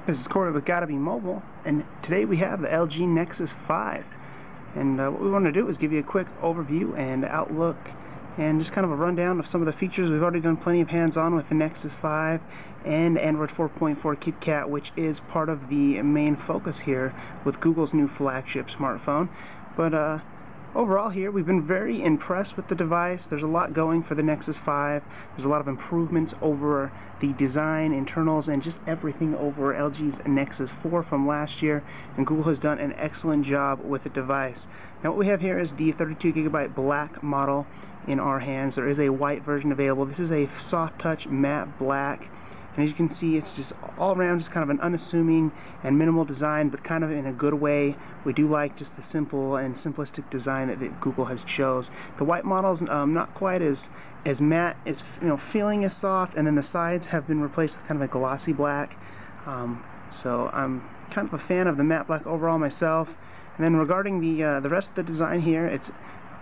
This is Corey with GottaBeMobile, and today we have the LG Nexus 5. And what we want to do is give you a quick overview and outlook and just kind of a rundown of some of the features. We've already done plenty of hands-on with the Nexus 5 and Android 4.4 KitKat, which is part of the main focus here with Google's new flagship smartphone. But overall here, we've been very impressed with the device. There's a lot going for the Nexus 5. There's a lot of improvements over the design, internals, and just everything over LG's Nexus 4 from last year, and Google has done an excellent job with the device. Now what we have here is the 32GB black model in our hands. There is a white version available. This is a soft touch matte black, and as you can see, it's just all around just kind of an unassuming and minimal design, but kind of in a good way. We do like just the simple and simplistic design that Google has chose. The white model's not quite as matte, it's feeling as soft, and then the sides have been replaced with kind of a glossy black. So I'm kind of a fan of the matte black overall myself. And then regarding the rest of the design here, it's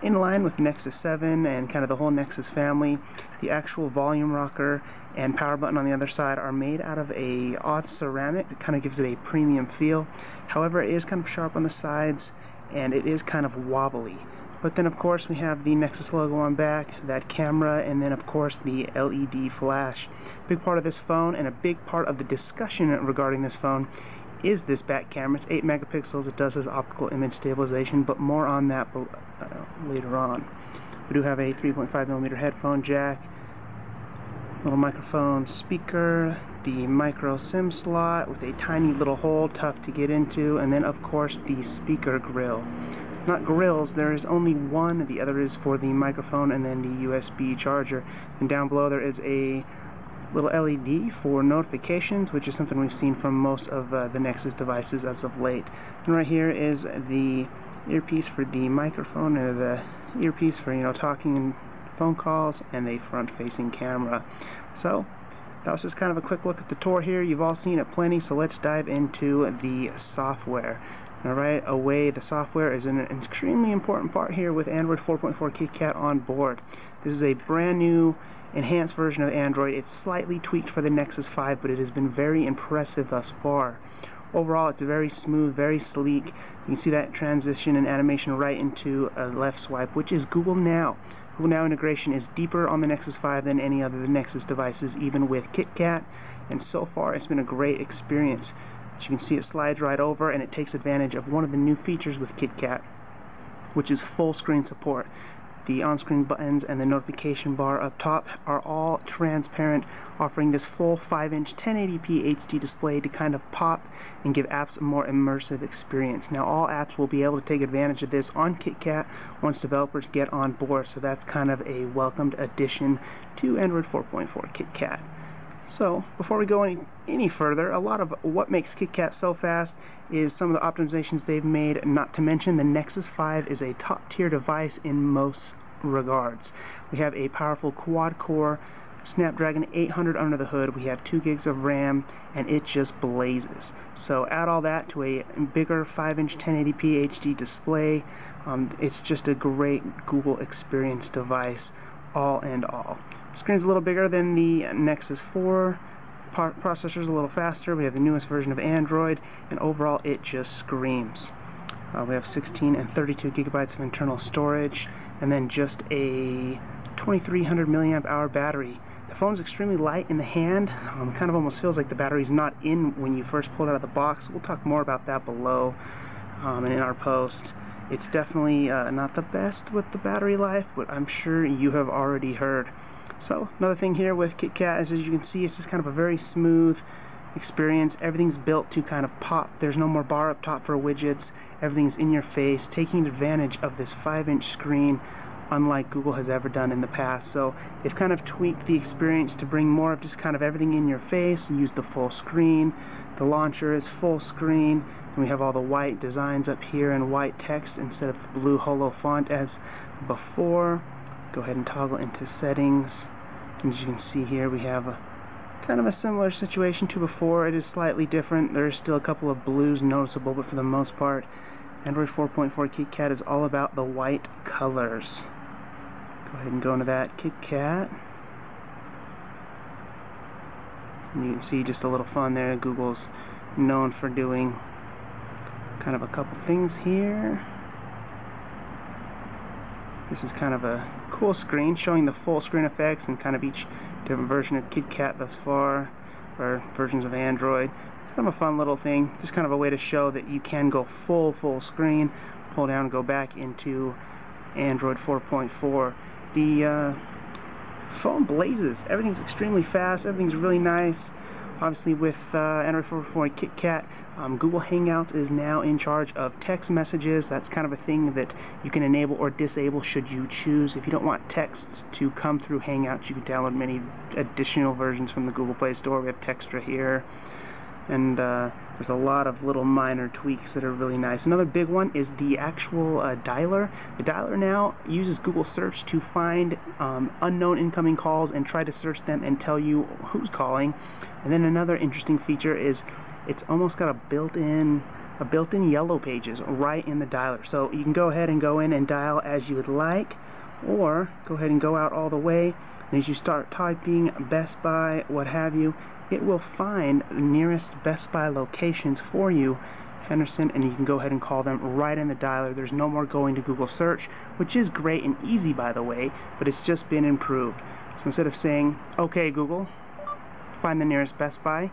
in line with Nexus 7 and kind of the whole Nexus family. The actual volume rocker and power button on the other side are made out of a odd ceramic that kind of gives it a premium feel. However, it is kind of sharp on the sides and it is kind of wobbly. But then of course we have the Nexus logo on back, that camera, and then of course the LED flash. Big part of this phone and a big part of the discussion regarding this phone is this back camera. It's 8 megapixels. It does has optical image stabilization, but more on that later on. We do have a 3.5mm headphone jack, little microphone speaker, the micro SIM slot with a tiny little hole, tough to get into, and then of course the speaker grill. Not grills, there is only one. The other is for the microphone and then the USB charger. And down below there is a little LED for notifications, which is something we've seen from most of the Nexus devices as of late. And right here is the earpiece for the microphone, or the earpiece for talking and phone calls, and a front-facing camera. So that was just kind of a quick look at the tour here. You've all seen it plenty, so let's dive into the software. Now right away, the software is an extremely important part here with Android 4.4 KitKat on board. This is a brand new enhanced version of Android. It's slightly tweaked for the Nexus 5, but it has been very impressive thus far. Overall, it's very smooth, very sleek. You can see that transition and animation right into a left swipe, which is Google Now. Google Now integration is deeper on the Nexus 5 than any other Nexus devices, even with KitKat, and so far it's been a great experience. As you can see, it slides right over, and it takes advantage of one of the new features with KitKat, which is full screen support. The on-screen buttons and the notification bar up top are all transparent, offering this full 5-inch 1080p HD display to kind of pop and give apps a more immersive experience. Now all apps will be able to take advantage of this on KitKat once developers get on board, so that's kind of a welcomed addition to Android 4.4 KitKat. So before we go any further, a lot of what makes KitKat so fast is some of the optimizations they've made, not to mention the Nexus 5 is a top-tier device in most regards. We have a powerful quad-core Snapdragon 800 under the hood, we have 2 gigs of RAM, and it just blazes. So add all that to a bigger 5-inch 1080p HD display. It's just a great Google experience device, all in all. The screen's a little bigger than the Nexus 4. Processor's a little faster. We have the newest version of Android, and overall it just screams. We have 16 and 32 gigabytes of internal storage, and then just a 2300 milliamp hour battery. The phone's extremely light in the hand. Kind of almost feels like the battery's not in when you first pull it out of the box. We'll talk more about that below and in our post. It's definitely not the best with the battery life, but I'm sure you have already heard. So another thing here with KitKat is, as you can see, it's just kind of a very smooth experience. Everything's built to kind of pop. There's no more bar up top for widgets. Everything's in your face, taking advantage of this 5-inch screen unlike Google has ever done in the past. So they've kind of tweaked the experience to bring more of just kind of everything in your face and use the full screen. The launcher is full screen, and we have all the white designs up here and white text instead of the blue holo font as before. Go ahead and toggle into settings. And as you can see here, we have a kind of a similar situation to before. It is slightly different. There is still a couple of blues noticeable, but for the most part, Android 4.4 KitKat is all about the white colors. Go ahead and go into that KitKat. And you can see just a little fun there. Google's known for doing kind of a couple things here. This is kind of a cool screen showing the full screen effects and kind of each different version of KitKat thus far, or versions of Android. It's kind of a fun little thing, just kind of a way to show that you can go full screen, pull down and go back into Android 4.4. The phone blazes. Everything's extremely fast, everything's really nice. Obviously with Android 4.4 and KitKat, Google Hangouts is now in charge of text messages. That's kind of a thing that you can enable or disable should you choose. If you don't want texts to come through Hangouts, you can download many additional versions from the Google Play Store. We have Textra here, and there's a lot of little minor tweaks that are really nice. Another big one is the actual dialer. The dialer now uses Google Search to find unknown incoming calls and try to search them and tell you who's calling. And then another interesting feature is it's almost got a built-in yellow pages right in the dialer. So you can go ahead and go in and dial as you would like, or go ahead and go out all the way, and as you start typing Best Buy, what have you, it will find the nearest Best Buy locations for you, Henderson, and you can go ahead and call them right in the dialer. There's no more going to Google Search, which is great and easy, by the way, but it's just been improved. So instead of saying, okay Google, find the nearest Best Buy,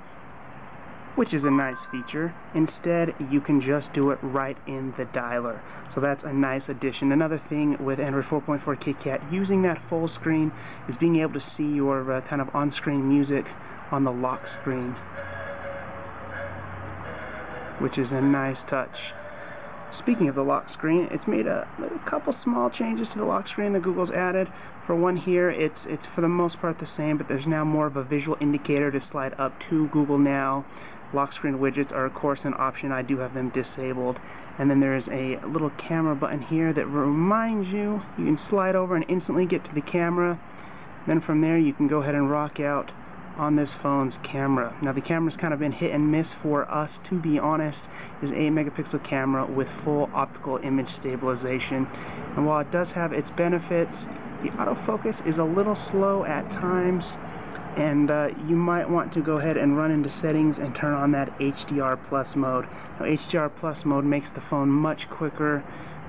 which is a nice feature, instead you can just do it right in the dialer. So that's a nice addition. Another thing with Android 4.4 KitKat, using that full screen, is being able to see your kind of on-screen music on the lock screen, which is a nice touch. Speaking of the lock screen, it's made a couple small changes to the lock screen that Google's added. For one here, it's for the most part the same, but there's now more of a visual indicator to slide up to Google Now. Lock screen widgets are of course an option. I do have them disabled. And then there's a little camera button here that reminds you can slide over and instantly get to the camera. Then from there you can go ahead and rock out on this phone's camera. Now the camera's kind of been hit and miss for us, to be honest. It's an 8 megapixel camera with full optical image stabilization, and while it does have its benefits, the autofocus is a little slow at times, and you might want to go ahead and run into settings and turn on that HDR plus mode. Now HDR plus mode makes the phone much quicker,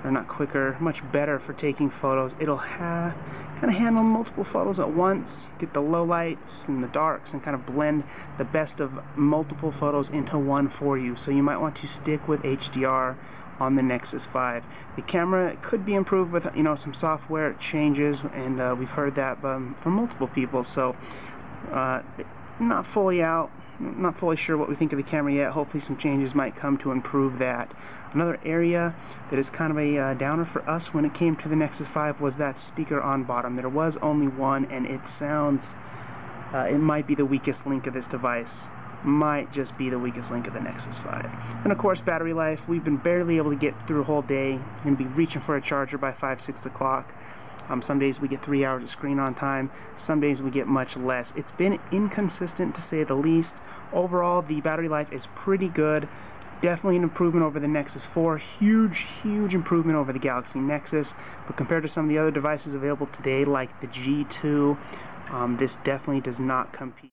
or not quicker, much better for taking photos. It'll kind of handle multiple photos at once, get the low lights and the darks, and kind of blend the best of multiple photos into one for you. So you might want to stick with HDR on the Nexus 5. The camera could be improved with some software changes, and we've heard that from multiple people. So not fully sure what we think of the camera yet. Hopefully some changes might come to improve that. Another area that is kind of a downer for us when it came to the Nexus 5 was that speaker on bottom. There was only one, and it sounds, it might be the weakest link of this device. Might just be the weakest link of the Nexus 5. And of course battery life, we've been barely able to get through a whole day. We're going to be reaching for a charger by 5-6 o'clock. Some days we get 3 hours of screen on time, some days we get much less. It's been inconsistent to say the least. Overall, the battery life is pretty good. Definitely an improvement over the Nexus 4. Huge improvement over the Galaxy Nexus. But compared to some of the other devices available today, like the G2, this definitely does not compete.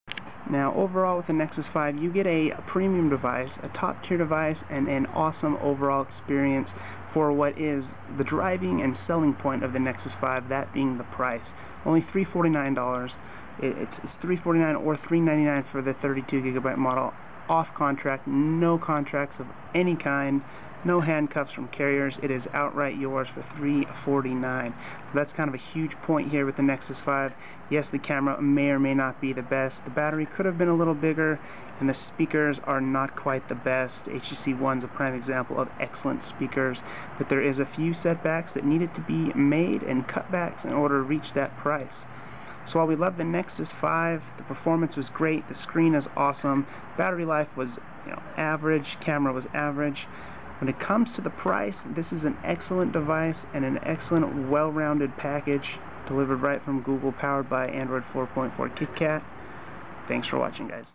Now, overall with the Nexus 5, you get a premium device, a top-tier device, and an awesome overall experience for what is the driving and selling point of the Nexus 5, that being the price. Only $349. It's $349 or $399 for the 32GB model. Off contract, no contracts of any kind, no handcuffs from carriers. It is outright yours for $349. So that's kind of a huge point here with the Nexus 5. Yes, the camera may or may not be the best. The battery could have been a little bigger, and the speakers are not quite the best. HTC One's a prime example of excellent speakers, but there is a few setbacks that needed to be made and cutbacks in order to reach that price. So while we love the Nexus 5, the performance was great, the screen is awesome, battery life was average, camera was average. When it comes to the price, this is an excellent device and an excellent, well-rounded package delivered right from Google, powered by Android 4.4 KitKat. Thanks for watching, guys.